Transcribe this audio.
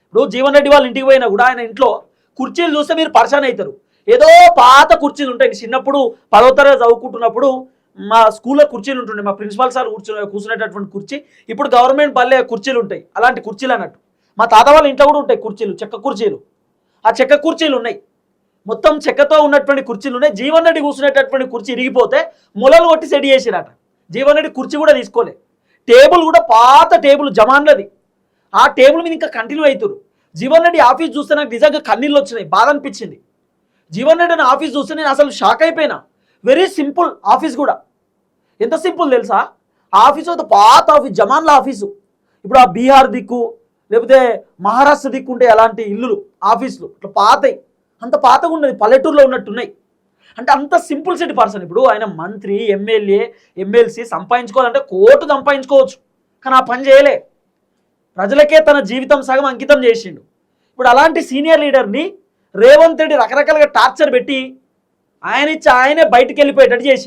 ఇప్పుడు జీవన్ రెడ్డి వాళ్ళ ఇంటికి పోయినా కూడా ఆయన ఇంట్లో కుర్చీలు చూస్తే మీరు పరిశాన్ అవుతారు. ఏదో పాత కుర్చీలు ఉంటాయి. చిన్నప్పుడు 10వ తరగతి చదువుకుంటున్నప్పుడు మా స్కూల్లో కుర్చీలు ఉంటుండే, మా ప్రిన్సిపాల్ సార్ కూర్చునేటటువంటి కుర్చీ. ఇప్పుడు గవర్నమెంట్ బల్లే కుర్చీలు ఉంటాయి, అలాంటి కుర్చీలు అన్నట్టు. మా తాత వాళ్ళ ఇంట్లో కూడా ఉంటాయి కుర్చీలు, చెక్క కుర్చీలు. ఆ చెక్క కుర్చీలు ఉన్నాయి, మొత్తం చెక్కతో ఉన్నటువంటి కుర్చీలు ఉన్నాయి. జీవన్ రెడ్డి కూర్చునేటటువంటి కుర్చీ ఇరిగిపోతే మొలలు కొట్టి సెట్ చేసిరట. జీవన్ రెడ్డి కుర్చీ కూడా తీసుకోలే. టేబుల్ కూడా పాత టేబుల్ జమాన్లది. ఆ టేబుల్ మీద ఇంకా కంటిన్యూ అవుతారు. జీవన్ రెడ్డి ఆఫీస్ చూస్తే నాకు నిజంగా కన్నీళ్ళు వచ్చినాయి, బాధ అనిపించింది. జీవన్ రెడ్డి ఆఫీస్ చూస్తే నేను అసలు షాక్ అయిపోయినా. వెరీ సింపుల్ ఆఫీస్ కూడా. ఎంత సింపుల్ తెలుసా? ఆఫీసు ఒక పాత ఆఫీస్, జమాన్ల ఆఫీసు. ఇప్పుడు ఆ బీహార్ దిక్కు లేకపోతే మహారాష్ట్ర దిక్కు ఉంటే అలాంటి ఇల్లులు ఆఫీసులు ఇట్లా పాతయి, అంత పాతగా ఉన్నది, పల్లెటూరులో ఉన్నట్టున్నాయి. అంటే అంత సింపుల్ సిటీ పర్సన్. ఇప్పుడు ఆయన మంత్రి, ఎమ్మెల్యే, ఎమ్మెల్సీ సంపాదించుకోవాలంటే కోర్టు సంపాదించుకోవచ్చు, కానీ ఆ పని చేయలే. ప్రజలకే తన జీవితం సగం అంకితం చేసిండు. ఇప్పుడు అలాంటి సీనియర్ లీడర్ని రేవంత్ రెడ్డి రకరకాలుగా టార్చర్ పెట్టి ఆయనే బయటికి వెళ్ళిపోయేటట్టు చేసి